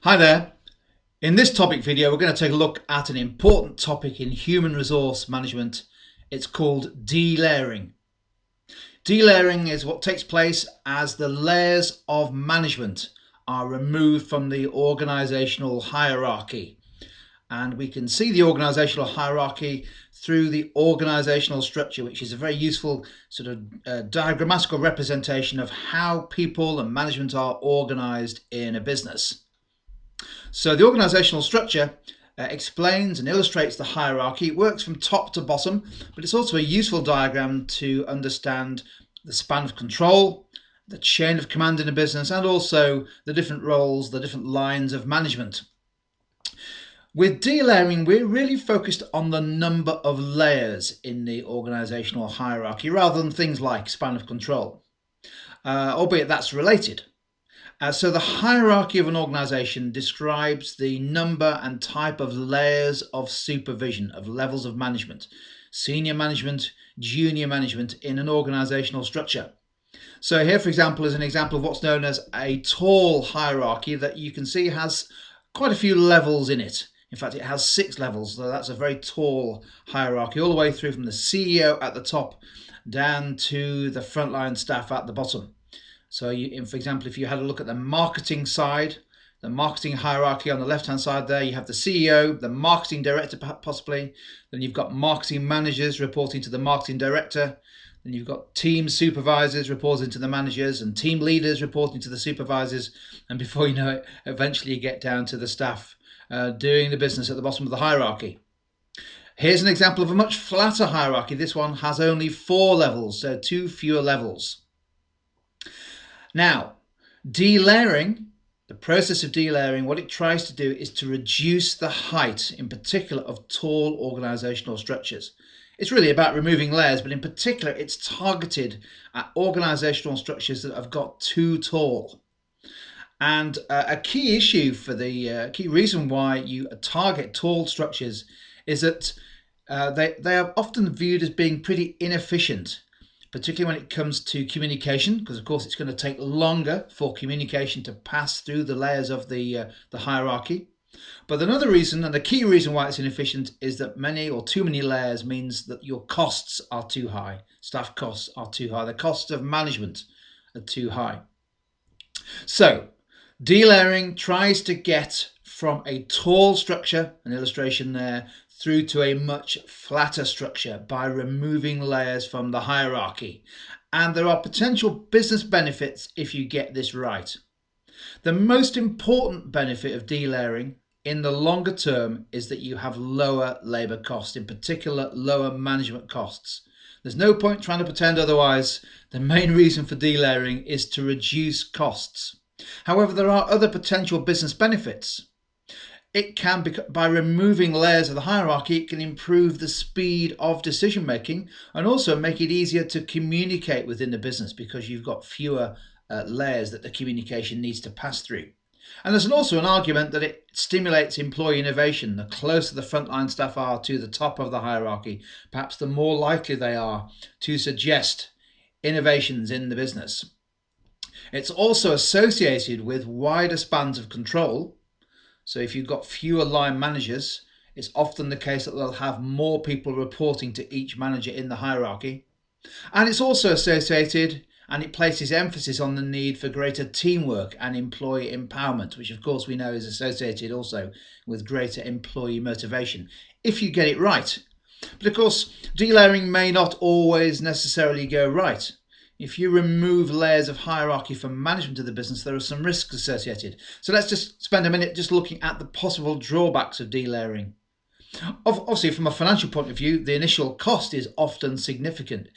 Hi there. In this topic video, we're going to take a look at an important topic in human resource management. It's called delayering. Delayering is what takes place as the layers of management are removed from the organisational hierarchy. And we can see the organisational hierarchy through the organisational structure, which is a very useful sort of diagrammatical representation of how people and management are organised in a business. So the organisational structure explains and illustrates the hierarchy. It works from top to bottom, but it's also a useful diagram to understand the span of control, the chain of command in a business, and also the different roles, the different lines of management. With delayering, we're really focused on the number of layers in the organisational hierarchy rather than things like span of control, albeit that's related. So the hierarchy of an organisation describes the number and type of layers of supervision, of levels of management, senior management, junior management in an organisational structure. So here, for example, is an example of what's known as a tall hierarchy that you can see has quite a few levels in it. In fact, it has 6 levels, so that's a very tall hierarchy, all the way through from the CEO at the top down to the frontline staff at the bottom. So for example, if you had a look at the marketing side, the marketing hierarchy on the left-hand side there, you have the CEO, the marketing director possibly, then you've got marketing managers reporting to the marketing director, then you've got team supervisors reporting to the managers and team leaders reporting to the supervisors, and before you know it, eventually you get down to the staff doing the business at the bottom of the hierarchy. Here's an example of a much flatter hierarchy. This one has only 4 levels, so 2 fewer levels. Now, delayering, the process of delayering, what it tries to do is to reduce the height, in particular, of tall organisational structures. It's really about removing layers, but in particular, it's targeted at organisational structures that have got too tall. And a key issue for the key reason why you target tall structures is that they are often viewed as being pretty inefficient, particularly when it comes to communication, because of course it's going to take longer for communication to pass through the layers of the hierarchy. But another reason, and the key reason why it's inefficient, is that many or too many layers means that your costs are too high. Staff costs are too high. The costs of management are too high. So delayering tries to get from a tall structure, an illustration there, through to a much flatter structure by removing layers from the hierarchy. And there are potential business benefits if you get this right. The most important benefit of delayering in the longer term is that you have lower labour costs, in particular lower management costs. There's no point trying to pretend otherwise. The main reason for delayering is to reduce costs. However, there are other potential business benefits. It can be, by removing layers of the hierarchy, it can improve the speed of decision making and also make it easier to communicate within the business because you've got fewer layers that the communication needs to pass through. And there's also an argument that it stimulates employee innovation. The closer the frontline staff are to the top of the hierarchy, perhaps the more likely they are to suggest innovations in the business. It's also associated with wider spans of control. So if you've got fewer line managers, it's often the case that they'll have more people reporting to each manager in the hierarchy. And it's also associated, and it places emphasis on the need for greater teamwork and employee empowerment, which of course we know is associated also with greater employee motivation, if you get it right. But of course, delayering may not always necessarily go right. If you remove layers of hierarchy from management of the business, there are some risks associated. So let's just spend a minute just looking at the possible drawbacks of delayering. Obviously, from a financial point of view, the initial cost is often significant.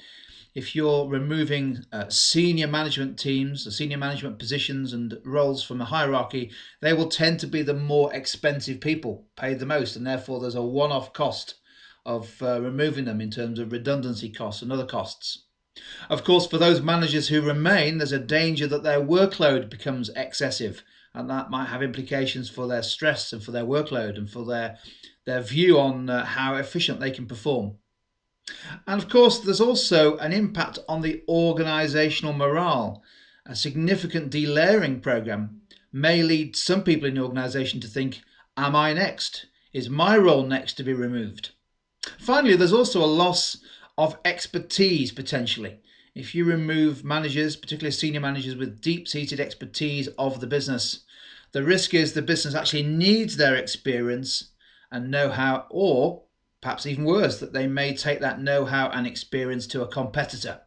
If you're removing senior management teams, the senior management positions and roles from the hierarchy, they will tend to be the more expensive people, paid the most, and therefore there's a one-off cost of removing them in terms of redundancy costs and other costs. Of course, for those managers who remain, there's a danger that their workload becomes excessive, and that might have implications for their stress and for their workload and for their view on how efficient they can perform. And of course, there's also an impact on the organisational morale. A significant delayering programme may lead some people in the organisation to think, am I next? Is my role next to be removed? Finally, there's also a loss of expertise potentially. If you remove managers, particularly senior managers with deep-seated expertise of the business, the risk is the business actually needs their experience and know-how, or perhaps even worse, that they may take that know-how and experience to a competitor.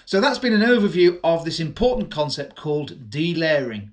So that's been an overview of this important concept called delayering.